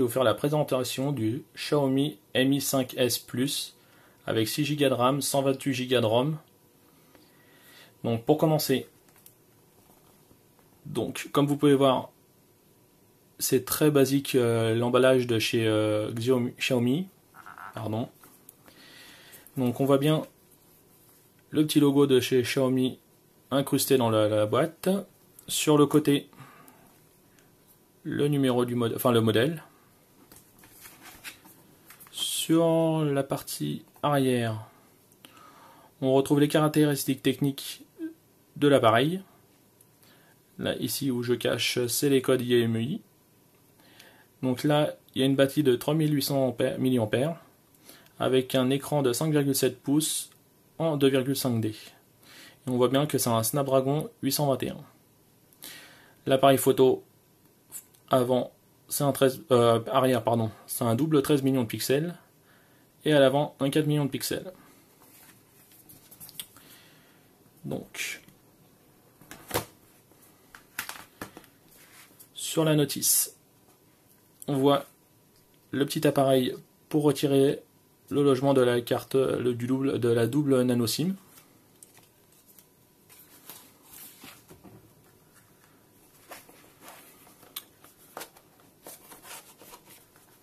vous faire la présentation du Xiaomi Mi 5S Plus avec 6 Go de RAM, 128 Go de ROM. Donc pour commencer, donc comme vous pouvez voir, c'est très basique l'emballage de chez Xiaomi. Pardon. Donc on voit bien le petit logo de chez Xiaomi incrusté dans la boîte. Sur le côté, le numéro du modèle, enfin le modèle. Sur la partie arrière, on retrouve les caractéristiques techniques de l'appareil. Là, ici où je cache, c'est les codes IMEI. Donc là, il y a une batterie de 3800 mAh avec un écran de 5,7 pouces en 2,5D. Et on voit bien que c'est un Snapdragon 821. L'appareil photo avant, c'est un arrière, pardon, c'est un double 13 millions de pixels et à l'avant un 4 millions de pixels. Donc, sur la notice, on voit le petit appareil pour retirer le logement de la carte de la double nano SIM.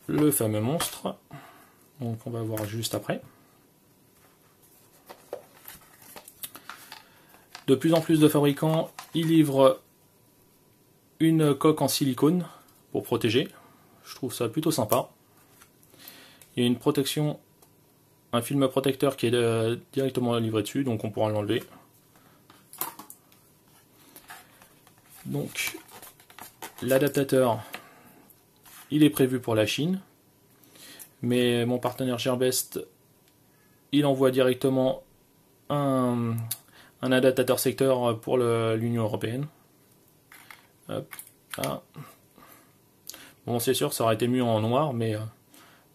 Le fameux monstre, donc on va voir juste après. De plus en plus de fabricants, ils livrent une coque en silicone pour protéger. Je trouve ça plutôt sympa. Il y a une protection, un film protecteur qui est directement livré dessus, donc on pourra l'enlever. Donc l'adaptateur, il est prévu pour la Chine, mais mon partenaire Gearbest, il envoie directement un adaptateur secteur pour l'Union Européenne. Hop, là. Bon, c'est sûr, ça aurait été mieux en noir, mais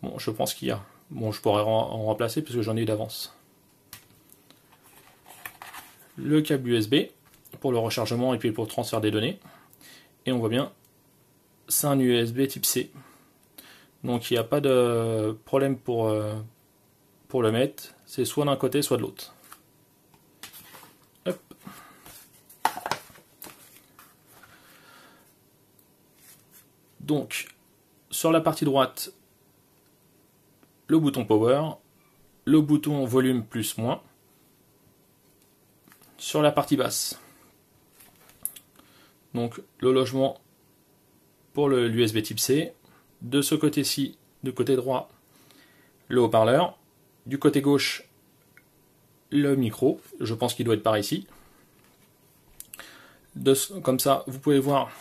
bon, je pense qu'il y a. Bon, je pourrais en remplacer parce que j'en ai eu d'avance. Le câble USB pour le rechargement et puis pour le transfert des données. Et on voit bien, c'est un USB type C. Donc il n'y a pas de problème pour le mettre. C'est soit d'un côté, soit de l'autre. Donc, sur la partie droite, le bouton Power, le bouton Volume plus moins. Sur la partie basse, donc le logement pour l'USB type C. De ce côté-ci, du côté droit, le haut-parleur. Du côté gauche, le micro. Je pense qu'il doit être par ici. Comme ça, vous pouvez voir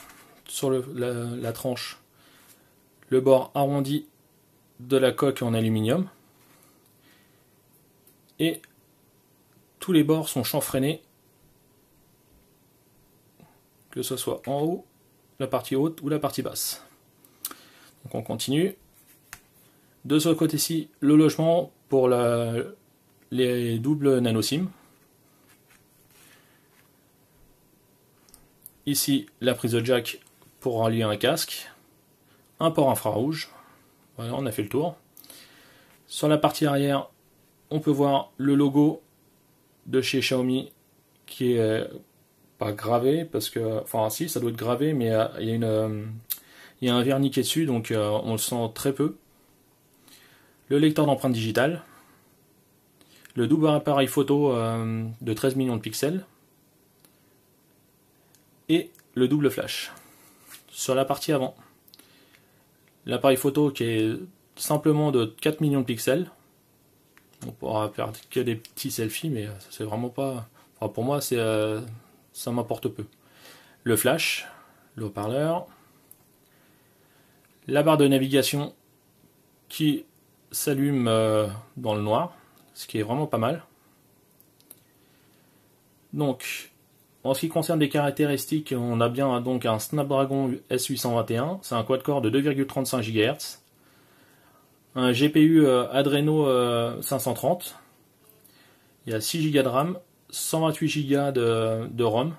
sur la tranche le bord arrondi de la coque en aluminium. Et tous les bords sont chanfreinés, que ce soit en haut, la partie haute ou la partie basse. Donc on continue. De ce côté-ci, le logement pour les doubles nano SIM. Ici, la prise de jack pour relier un casque. Un port infrarouge. Voilà, on a fait le tour. Sur la partie arrière, on peut voir le logo de chez Xiaomi qui est pas gravé, parce que, enfin si, ça doit être gravé, mais il y a un vernis qui est dessus, donc on le sent très peu. Le lecteur d'empreintes digitales, le double appareil photo de 13 millions de pixels, et le double flash. Sur la partie avant, l'appareil photo qui est simplement de 4 millions de pixels. On pourra faire que des petits selfies, mais c'est vraiment pas... Enfin, pour moi, ça m'apporte peu. Le flash, le haut-parleur, la barre de navigation qui s'allume dans le noir, ce qui est vraiment pas mal. Donc, en ce qui concerne les caractéristiques, on a bien donc un Snapdragon S821, c'est un quad-core de 2,35 GHz, un GPU Adreno 530, il y a 6 Go de RAM, 128 Go de ROM,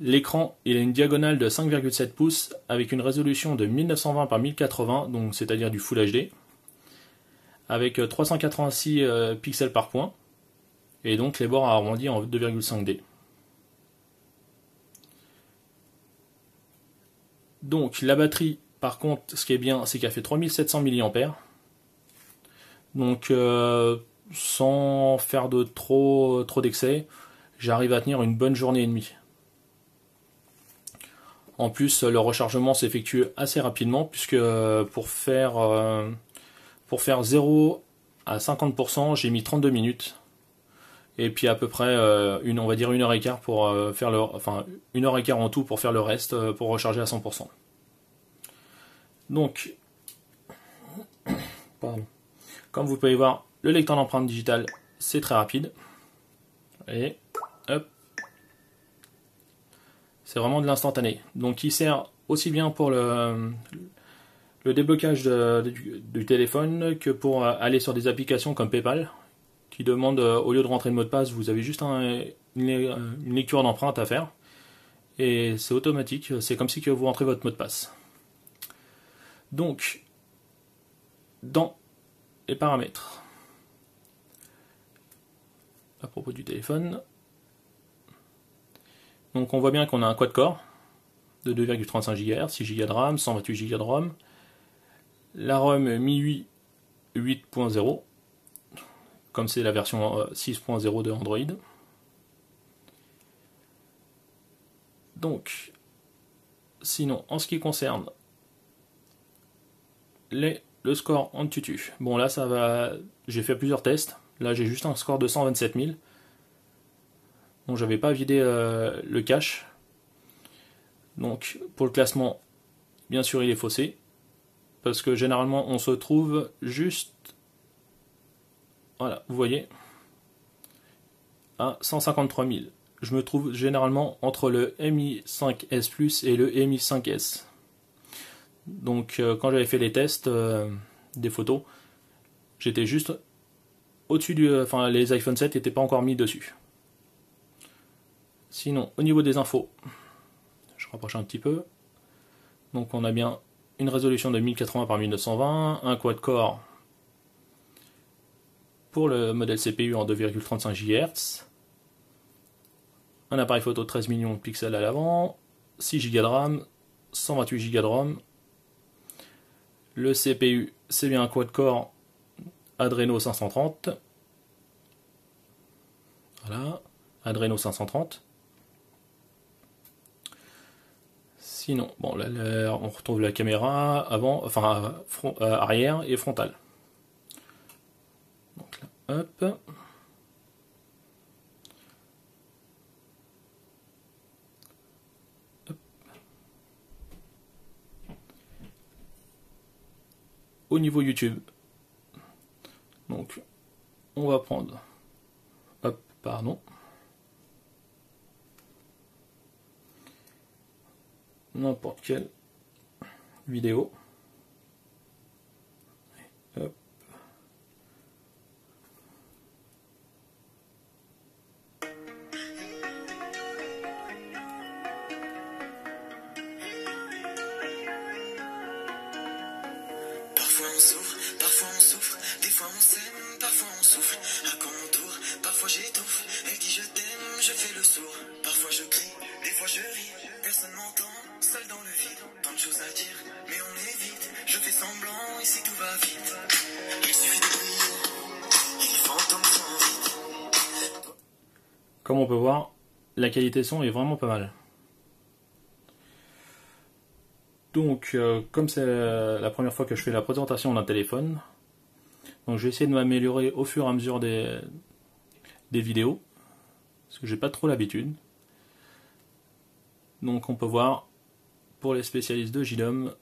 L'écran, il a une diagonale de 5,7 pouces avec une résolution de 1920 par 1080, donc c'est-à-dire du Full HD, avec 386 pixels par point, et donc les bords arrondis en 2,5D. Donc la batterie, par contre, ce qui est bien, c'est qu'elle fait 3700 mAh. Donc sans faire de trop d'excès, j'arrive à tenir une bonne journée et demie. En plus, le rechargement s'effectue assez rapidement, puisque pour faire 0 à 50%, j'ai mis 32 minutes. Et puis à peu près on va dire 1h15 pour faire enfin 1h15 en tout pour faire le reste, pour recharger à 100%. Donc, pardon. Comme vous pouvez voir, le lecteur d'empreintes digitales, c'est très rapide. Et hop, c'est vraiment de l'instantané. Donc il sert aussi bien pour le déblocage du téléphone que pour aller sur des applications comme PayPal, qui demande, au lieu de rentrer le mot de passe, vous avez juste une lecture d'empreinte à faire. Et c'est automatique, c'est comme si que vous rentrez votre mot de passe. Donc, dans les paramètres, à propos du téléphone, donc on voit bien qu'on a un quad-core de 2,35 GHz, 6 Go de RAM, 128 Go de ROM, la ROM MIUI 8.0, comme c'est la version 6.0 de Android. Donc, sinon, en ce qui concerne le score AnTuTu, bon là ça va, j'ai fait plusieurs tests, là j'ai juste un score de 127 000. Bon, j'avais pas vidé le cache. Donc pour le classement, bien sûr il est faussé, parce que généralement on se trouve juste, voilà, vous voyez, à 153 000. Je me trouve généralement entre le Mi 5S Plus et le Mi 5S. Donc quand j'avais fait les tests des photos, j'étais juste au-dessus du... Enfin, les iPhone 7 n'étaient pas encore mis dessus. Sinon, au niveau des infos, je rapproche un petit peu. Donc on a bien une résolution de 1080 par 1920, un quad-core pour le modèle CPU en 2,35 GHz, un appareil photo de 13 millions de pixels à l'avant, 6 Go de RAM, 128 Go de ROM. Le CPU, c'est bien un quad-core Adreno 530. Voilà, Adreno 530. Sinon, bon, là, on retrouve la caméra avant, enfin arrière et frontale. Donc là, hop. Au niveau YouTube, donc on va prendre, hop, pardon, n'importe quelle vidéo, hop. Parfois on souffre, parfois on souffre, des fois on s'aime, parfois on souffle. À mon tour, parfois j'étouffe, elle dit je t'aime, je fais le sourd. Parfois je crie, des fois je ris, personne m'entend, seul dans le vide. Tant de choses à dire, mais on évite. Je fais semblant, ici tout va vite. Il suffit de briller, et les fantômes sont vite. Comme on peut voir, la qualité son est vraiment pas mal. Donc, comme c'est la première fois que je fais la présentation d'un téléphone, donc je vais essayer de m'améliorer au fur et à mesure des vidéos, parce que j'ai pas trop l'habitude. Donc on peut voir, pour les spécialistes de JDOM,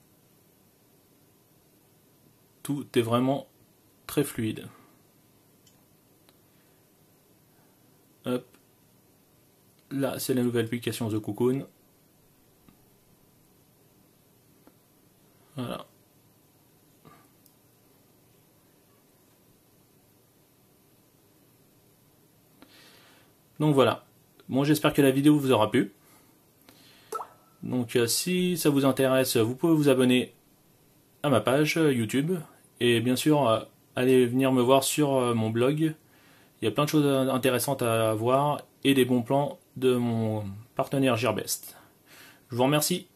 tout est vraiment très fluide. Hop. Là, c'est la nouvelle application The Cocoon. Voilà. Donc voilà. Bon, j'espère que la vidéo vous aura plu. Donc si ça vous intéresse, vous pouvez vous abonner à ma page YouTube. Et bien sûr, allez venir me voir sur mon blog. Il y a plein de choses intéressantes à voir et des bons plans de mon partenaire Gearbest. Je vous remercie.